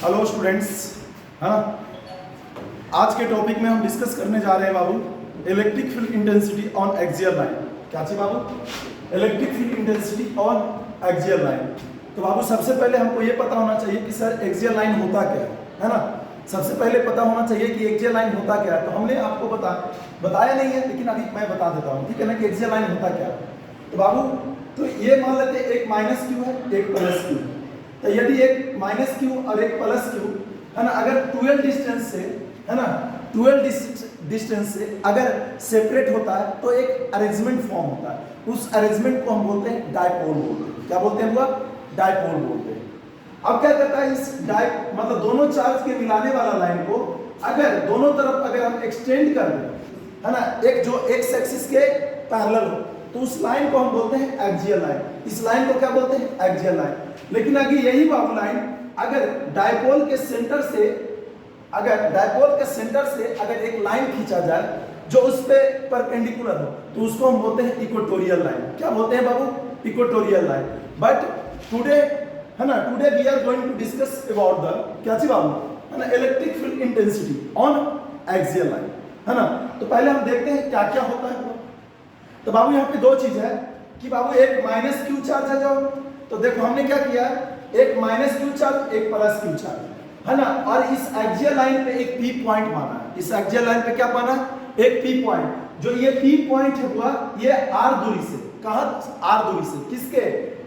Hello students, है ना। आज के टॉपिक में हम डिस्कस करने जा रहे हैं बाबू electric field intensity on axial line. क्या चाहिए बाबू? Electric field intensity on axial line. तो बाबू सबसे पहले हमको ये पता होना चाहिए कि सर एक्सियल लाइन होता क्या है ना। सबसे पहले पता होना चाहिए कि एक्सियल लाइन होता क्या है। तो हमने आपको बताया नहीं है, लेकिन अभी मैं बता देता हूँ, ठीक है ना, कि एक्सियल लाइन होता क्या है। तो बाबू तो ये मान लेते हैं एक माइनस क्यू है, एक प्लस क्यू। तो यदि एक माइनस क्यू और एक प्लस क्यू है ना, अगर 12 डिस्टेंस से, है ना, 12 डिस्टेंस से अगर सेपरेट होता है तो एक अरेंजमेंट फॉर्म होता है। उस अरेंजमेंट को हम बोलते हैं डायपोल बोलते हैं। क्या बोलते हैं वो? डायपोल बोलते हैं। अब क्या करता है इस मतलब दोनों चार्ज के मिलाने वाला लाइन को अगर दोनों तरफ अगर हम एक्सटेंड कर दें, है ना, एक जो एक्स एक्सिस के पैरेलल हो, तो उस लाइन को हम बोलते हैं एक्सियल लाइन। इस लाइन को क्या बोलते हैं? Axial line. लेकिन अगर यही बाबू लाइन अगर डायपोल के सेंटर से अगर एक लाइन खींचा जाए जो उस पे परपेंडिकुलर हो, तो उसको हम बोलते हैं इक्वेटोरियल लाइन। क्या बोलते हैं बाबू? Equatorial line. बट टुडे, है ना, today we are going to discuss about the क्या चीज बाबू, है ना, electric field intensity on axial line, है ना। तो पहले हम देखते हैं क्या क्या होता है। तो बाबू यहाँ पे दो चीज है कि बाबू एक माइनस क्यू चार्ज है जो, तो देखो हमने क्या किया, एक माइनस क्यू चार्ज एक प्लस क्यू चार्ज, है ना, और इस एक्सियल लाइन पे एक पी पॉइंट माना है। इस एक्सियल लाइन पे क्या माना? एक पी पॉइंट। जो ये पी पॉइंट हुआ ये आर दूरी से, कहां? आर दूरी से, किसके?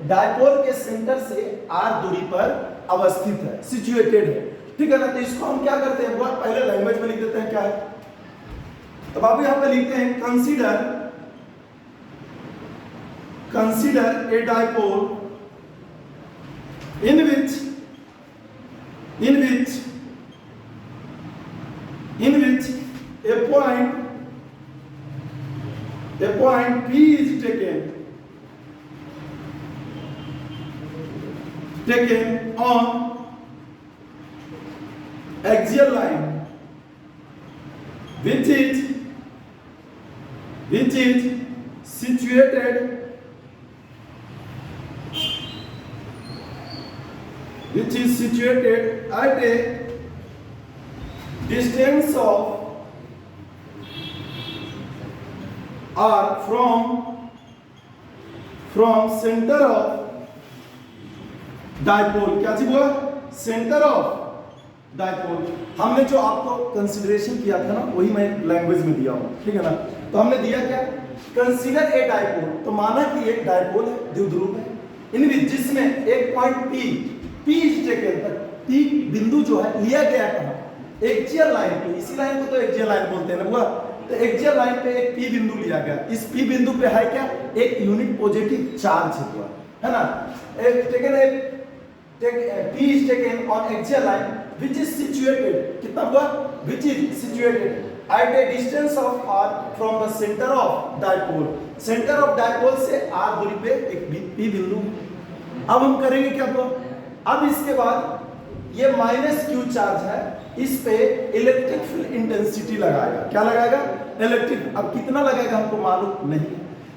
डायपोल के सेंटर से आर दूरी पर अवस्थित है, सिचुएटेड है, ठीक है ना। तो इसको हम क्या करते हैं, बहुत पहले लैंग्वेज में लिख देते हैं। क्या है? तो बाबू यहां पे लिखते हैं consider a dipole in which a point P is taken on axial line which is situated at a distance of r from center of dipole। क्या चीज हुआ? Centre of dipole. हमने जो आपको कंसीडरेशन किया था ना, वही मैं लैंग्वेज में दिया हूं, ठीक है ना। तो हमने दिया क्या? Consider a dipole. तो माना कि एक डायपोल है, द्विध्रुव है, इन जिसमें एक point P is taken, P बिंदु जो है लिया गया कहां? एक्सियल लाइन पे। इसी लाइन को तो एक्सियल लाइन बोलते हैं ना बुआ। तो एक्सियल लाइन पे एक P बिंदु लिया गया। इस P बिंदु पे है क्या? एक यूनिट पॉजिटिव चार्ज है ना। P is taken on axial line which is situated, कितना हुआ? Which is situated at a distance of r from the center of dipole। center of dipole से r दूरी पे एक P बिंदु। अब हम करेंगे क्या हुआ? अब इसके बाद ये माइनस क्यू चार्ज है, इस पे इलेक्ट्रिक फील्ड इंटेंसिटी लगाएगा। क्या लगाएगा? इलेक्ट्रिक। अब कितना लगाएगा हमको मालूम नहीं,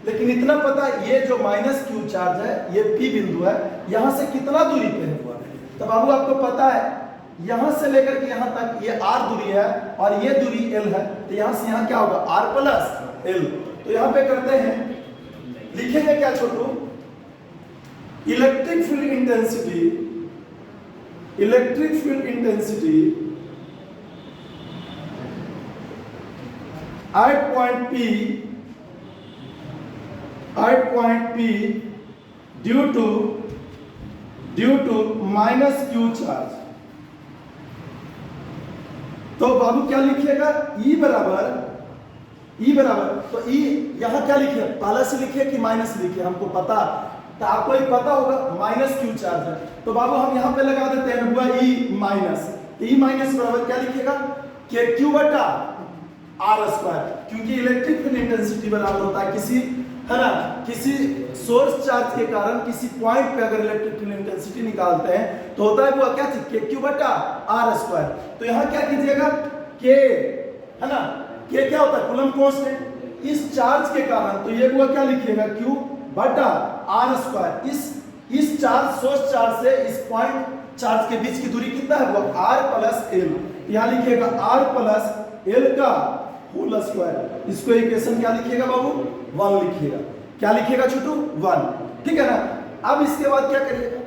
लेकिन इतना पता है ये जो माइनस क्यू चार्ज है, ये P बिंदु है, यहां से कितना दूरी पे हुआ? तो बाबू आपको पता है यहां से लेकर के यहां तक ये r दूरी है और ये दूरी l है। तो यहां से यहां क्या होगा? r plus l। तो यहां पे करते हैं, लिखेंगे क्या छोटू? Electric field intensity at point P due to minus Q charge. तो बाबू क्या लिखिएगा? E बराबर, तो E यहां क्या लिखिए? प्लस लिखिए कि माइनस लिखिए? हमको पता, तो आपको ही पता होगा माइनस क्यू चार्ज है। तो बाबू हम यहां पे लगा देते हैं हुआ E माइनस। E माइनस बराबर क्या लिखिएगा? के क्यू बटा आर स्क्वायर, क्योंकि इलेक्ट्रिक फील्ड इंटेंसिटी बराबर होता है किसी, है ना, किसी सोर्स चार्ज के कारण किसी पॉइंट पे अगर इलेक्ट्रिक फील्ड इंटेंसिटी निकालते हैं तो होता है वो क्या चीज? के क्यू बटा आर स्क्वायर। तो यहां क्या कीजिएगा? के, है ना, के क्या होता है? Coulomb constant. इस चार्ज के कारण तो ये हुआ क्या लिखिएगा? क्यू बटा आर स्क्वायर। इस इस चार्ज सोर्स चार्ज से इस पॉइंट चार्ज के बीच की दूरी कितना है? वो r प्लस एल। यहाँ लिखिएगा r प्लस एल का होल स्क्वायर। इसको इक्वेशन क्या लिखिएगा बाबू? 1 लिखिएगा। क्या लिखिएगा छोटू? 1। ठीक है ना। अब इसके बाद क्या करिएगा?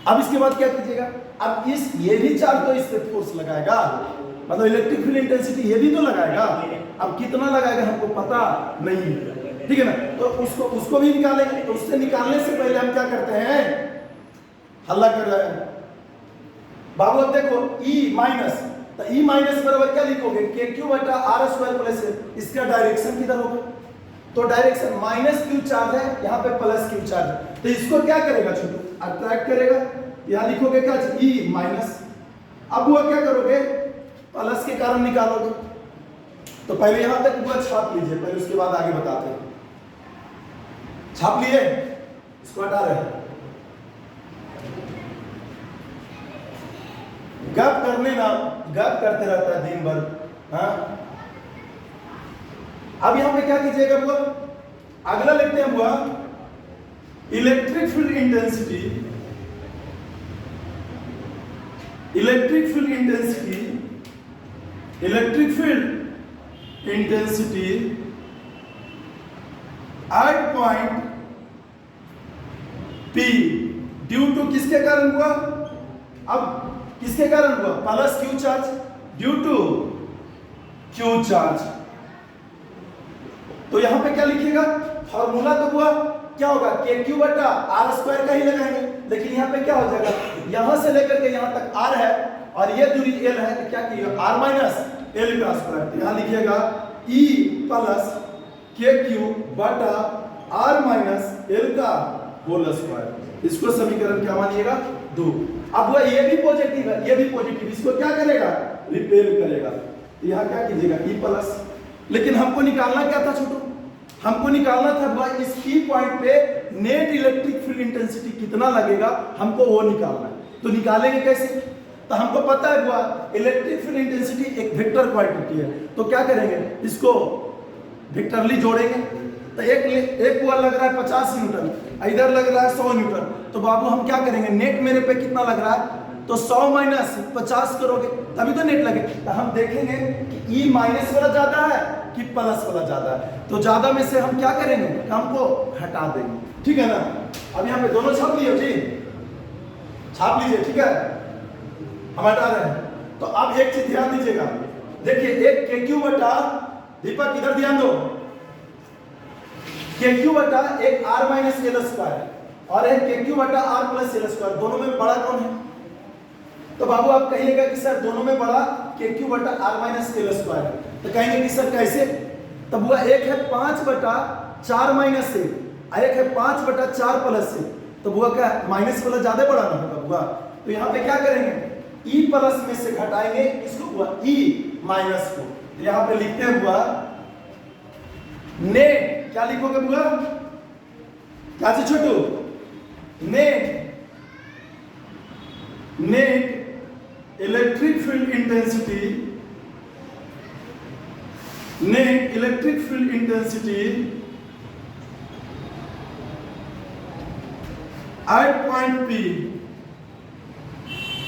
अब इसके बाद क्या कीजिएगा? अब इस ये भी चार्ज तो इस पे फोर्स लगाएगा, मतलब इलेक्ट्रिक फील्ड इंटेंसिटी ये भी तो लगाएगा। अब कितना लगाएगा हमको पता नहीं है, ठीक है ना। तो उसको भी निकालेंगे। तो उससे निकालने से पहले हम क्या करते हैं? हल्ला कर रहे हैं बाबू। अब देखो E माइनस, तो E माइनस बराबर क्या लिखोगे? के क्यू बटा आर स्क्वायर प्लस एल। इसका डायरेक्शन किधर होगा? तो डायरेक्शन माइनस क्यू चार्ज है, यहाँ पे प्लस क्यू चार्ज है, तो इसको क्या करेगा छोटू? अट्रैक्ट करेगा। यहाँ लिखोगे क्या? E minus. अब वो क्या करोगे? प्लस के कारण निकालोगे। तो पहले यहां तक पूरा छाप लीजिए, पहले उसके बाद आगे बताते हैं। छाप लिए? इसको हटा रहे हैं। गप करने ना, गप करते रहता है दिन भर। हाँ, अब यहां पे क्या कीजिएगा? वो अगला लिखते हैं हुआ electric field intensity. Electric field intensity, electric field intensity at point P due to किसके कारण हुआ? अब किसके कारण हुआ? Plus Q charge due to Q charge. तो यहां पे क्या लिखिएगा? फॉर्मूला तो हुआ क्या होगा? के क्यू बटा आर स्क्वायर का ही लगाएंगे, लेकिन यहाँ पे क्या हो जाएगा? यहां से लेकर के यहां तक r है और ये दूरी l है, तो क्या कीजिएगा? r माइनस एल का स्क्वायर। तो यहां लिखिएगा E प्लस के क्यू बटा r माइनस एल का होल स्क्वायर। इसको समीकरण क्या मानिएगा? 2। अब वह ये भी पॉजिटिव है, ये भी पॉजिटिव, इसको क्या करेगा? रिपेल करेगा। तो यहाँ क्या कीजिएगा? E plus. लेकिन हमको निकालना क्या था छोटू? हमको निकालना था भाई इस P पॉइंट पे नेट इलेक्ट्रिक फील्ड इंटेंसिटी कितना लगेगा, हमको वो निकालना है। तो निकालेंगे कैसे? तो हमको पता है हुआ इलेक्ट्रिक फील्ड इंटेंसिटी एक वेक्टर क्वांटिटी है, तो क्या करेंगे? इसको वेक्टरली जोड़ेंगे। तो एक वो लग रहा है 50 न्यूटन, इधर लग रहा है 100 न्यूटन, तो बाबू हम क्या करेंगे? नेट मेरे पे कितना लग रहा है? तो 100 माइनस 50 करोगे तभी तो नेट लगे। तो हम देखेंगे कि E माइनस वाला ज्यादा है कि प्लस वाला ज्यादा है। तो ज्यादा में से हम क्या करेंगे? हमको हटा देंगे, ठीक है ना। अब यहाँ पे दोनों छाप लिए जी, छाप लीजिए, ठीक है। हम हटा रहे हैं। तो अब एक चीज ध्यान दीजिएगा, देखिए एक के क्यू बटा, दीपक इधर ध्यान दो, के क्यू बटा एक आर माइनस एल स्क्वायर और एक के क्यू बटा आर प्लस एल स्क्वायर, दोनों में बड़ा कौन है? तो बाबू आप कहिएगा कि सर दोनों में बड़ा के क्यू बटा आर माइनस एल स्क्वायर है। तो कहेंगे कि सर कैसे? तब वह एक है 5 बटा 4 माइनस से, एक है 5 बटा 4 प्लस से, तो वह क्या माइनस वाला ज्यादा बड़ा ना होगा हुआ। तो यहाँ पे क्या करेंगे? E प्लस में से घटाएंगे इसको हुआ E माइनस को। तो यहाँ पे लिखते हैं हुआ नेट, क्या लिखोगे हुआ? क्या चीज छोटू? Net electric field intensity, net electric field intensity at point P,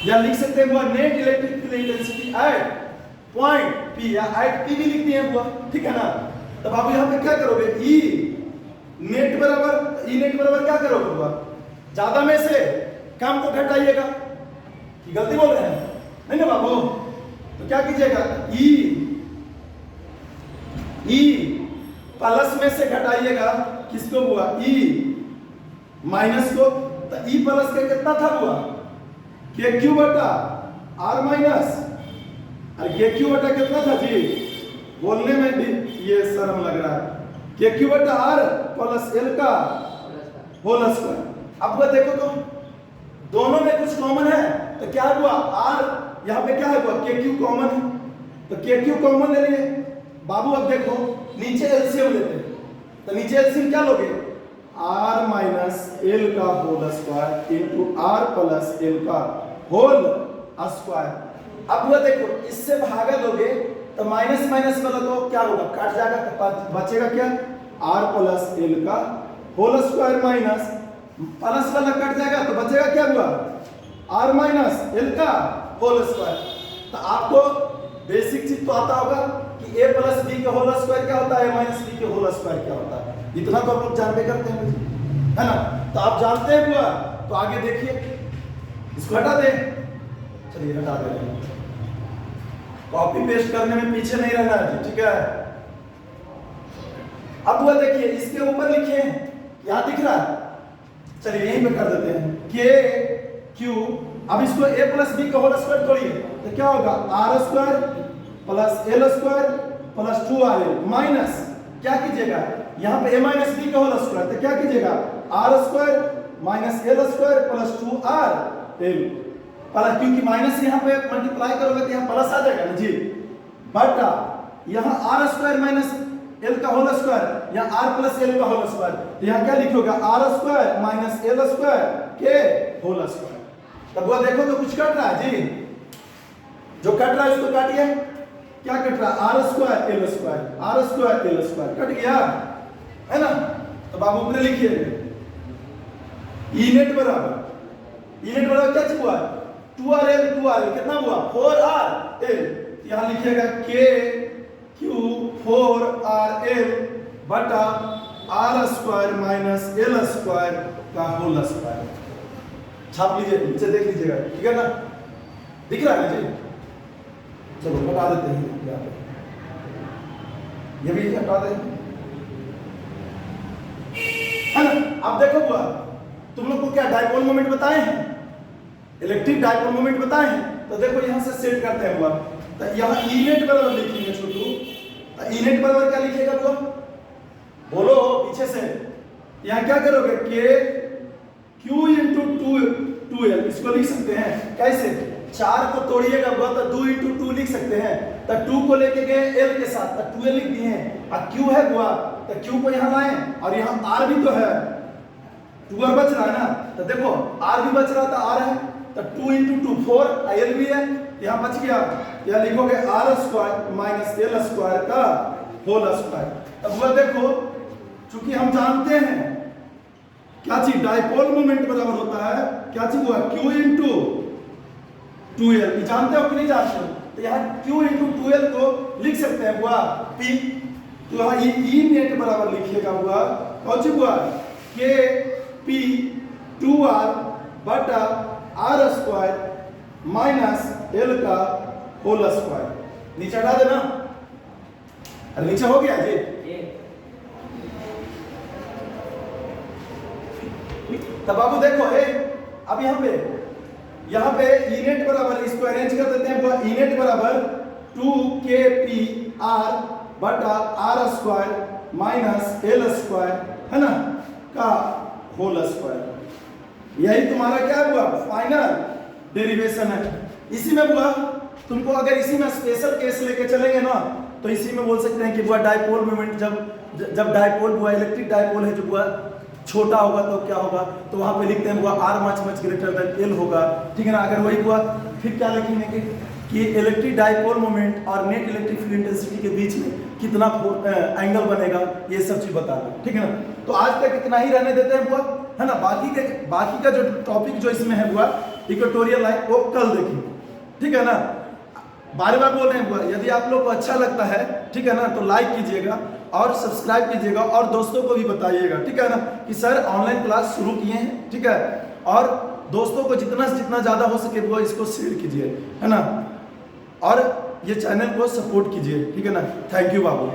या लिख सकते हैं net electric field intensity at point P, या एट P भी लिखते हैं हुआ, ठीक है ना। तब आप यहां पे क्या करोगे? E नेट बराबर क्या करोगे हुआ? ज्यादा में से कम को घटाइएगा, कि गलती बोल रहे हैं? नहीं ना बाबू। तो क्या कीजिएगा? E प्लस में से घटाइएगा किसको हुआ? E माइनस को। तो E प्लस का कितना था हुआ? के क्यू बटा आर माइनस, और के क्यू बटा कितना था जी? बोलने में भी ये शर्म लग रहा है। के क्यू बटा आर प्लस एल का होल स्क्वायर। अब वो देखो तो दोनों में कुछ कॉमन है, तो क्या हुआ? आर यहाँ पे क्या है हुआ? के क्यू कॉमन है, तो के क्यू कॉमन ले लिए बाबू। अब देखो नीचे एलसीएम लेते हैं, तो नीचे एलसीएम क्या लोगे? आर माइनस एल का whole square into R plus L का होल स्क्वायर। अब वो देखो इससे भागा दोगे तो माइनस माइनस वाला तो क्या होगा? काट जाएगा, तो बचेगा क्या? आर प्लस एल का होल स्क्वायर माइनस प्लस वाला कट जाएगा तो बचेगा क्या हुआ, आर माइनस एल का होल स्क्वायर। तो आपको बेसिक चीज तो आता होगा कि ए प्लस बी के होल स्क्वायर क्या होता है, ए माइनस बी के होल स्क्वायर क्या होता है, इतना तो आप लोग जानते करते हैं, है ना। तो आप जानते हैं हुआ, तो आगे देखिए, इसको हटा दें, चलिए हटा दे, कॉपी पेस्ट करने में पीछे नहीं रहना है, ठीक है। अब वह देखिए इसके ऊपर लिखे यहां दिख रहा है, चलिए यहीं पे कर देते हैं के क्यू। अब इसको ए प्लस बी का होल स्क्वायर तोड़िए तो क्या होगा, R square plus L square plus 2rl minus क्या कीजिएगा, यहाँ पे ए माइनस बी का होल स्क्वायर तो क्या कीजिएगा, R square minus L square plus 2rl plus, क्योंकि माइनस यहाँ पे मल्टीप्लाई करोगे तो यहाँ प्लस आ जाएगा ना जी, बटा यहाँ आर स्क्वायर माइनस एल का होल स्क्वायर, यहाँ आर प्लस एल का होल स्क्वायर, तो यहाँ क्या लिखोगे, R square minus L square के होल स्क्वायर। तब वो देखो तो कुछ कट रहा है जी, जो कट रहा है उसको काटिए, क्या कट रहा है, R square L square, R square L square cut गया, है ना। तो बाबू अपने लिखिए ई नेट बराबर क्या चीज हुआ, 2rl कितना हुआ, 4rl, यहाँ लिखिएगा के क्यू 4rl बटा R square minus L square का होल स्क्वायर। छाप लीजिए, नीचे देख लीजिएगा, ठीक है ना, दिख रहा है ना जी। चलो हटा देते हैं यहाँ पे, ये भी हटा दें, है ना। अब देखो हुआ, तुम लोग को क्या डाइपोल मोमेंट बताए हैं, इलेक्ट्रिक डाइपोल मोमेंट बताए हैं, तो देखो यहाँ से सेट करते हैं हुआ, तो यहाँ ई नेट बराबर लिखेंगे छोटू, तो ई नेट बराबर क्या लिखेगा तो बोलो पीछे से, यहाँ क्या करोगे, के क्यू इंटू 2l, इसको लिख सकते हैं कैसे, 4 को तोड़िएगा तो 2 इंटू 2 लिख सकते हैं, तो 2 को लेके गए l के साथ तो 2l लिख दिए हैं, और q है हुआ तो q को यहाँ लाएं, और यहाँ r भी तो है, 2r बच रहा है ना, तो देखो r भी बच रहा था, r है तो 2 इंटू 2 4, l भी है, यहाँ बच गया, यहाँ लिखोगे R square minus L square का होल स्क्वायर। अब वह देखो, चूंकि हम जानते हैं क्या चीज, डाइपोल मोमेंट बराबर होता है क्या चीज हुआ, q इंटू 2l, जानते हो कि नहीं जानते हो, तो यहाँ q इंटू 2l को लिख सकते हैं हुआ p, तो यहाँ ई नेट बराबर लिखिएगा हुआ कौन सी हुआ, k p 2r बटा आर स्क्वायर माइनस एल का होल स्क्वायर। नीचे हटा देना, अरे नीचे हो गया जी, तब बाबू देखो अब यहाँ पे ई नेट बराबर, इसको अरेंज कर देते हैं, ई नेट बराबर 2kpr बटा R square minus L square, है ना, का होल स्क्वायर। यही तुम्हारा क्या हुआ, फाइनल डेरिवेशन है। इसी में हुआ, तुमको अगर इसी में स्पेशल केस लेके चलेंगे ना, तो इसी में बोल सकते हैं कि हुआ डाइपोल मोमेंट, जब डाइपोल हुआ, इलेक्ट्रिक डाइपोल है, जो हुआ छोटा होगा तो क्या होगा, तो वहां पे लिखते हैं हुआ R much greater than L होगा, ठीक है ना। अगर वही हुआ फिर क्या लिखेंगे कि इलेक्ट्रिक डाइपोल मोमेंट और नेट इलेक्ट्रिक फील्ड इंटेंसिटी के बीच में कितना एंगल बनेगा, ये सब चीज बता दो, ठीक है ना। तो आज तक इतना ही रहने देते हैं हुआ, है ना। बाकी का जो टॉपिक जो इसमें है हुआ इक्वेटोरियल लाइन, वो कल देखेंगे, ठीक है ना। बार बार बोल रहे हैं हुआ, यदि आप लोग को अच्छा लगता है, ठीक है ना, तो लाइक कीजिएगा और सब्सक्राइब कीजिएगा और दोस्तों को भी बताइएगा, ठीक है ना, कि सर ऑनलाइन क्लास शुरू किए हैं, ठीक है। और दोस्तों को जितना से जितना ज़्यादा हो सके वो इसको शेयर कीजिए, है ना, और ये चैनल को सपोर्ट कीजिए, ठीक है ना। Thank you Babu.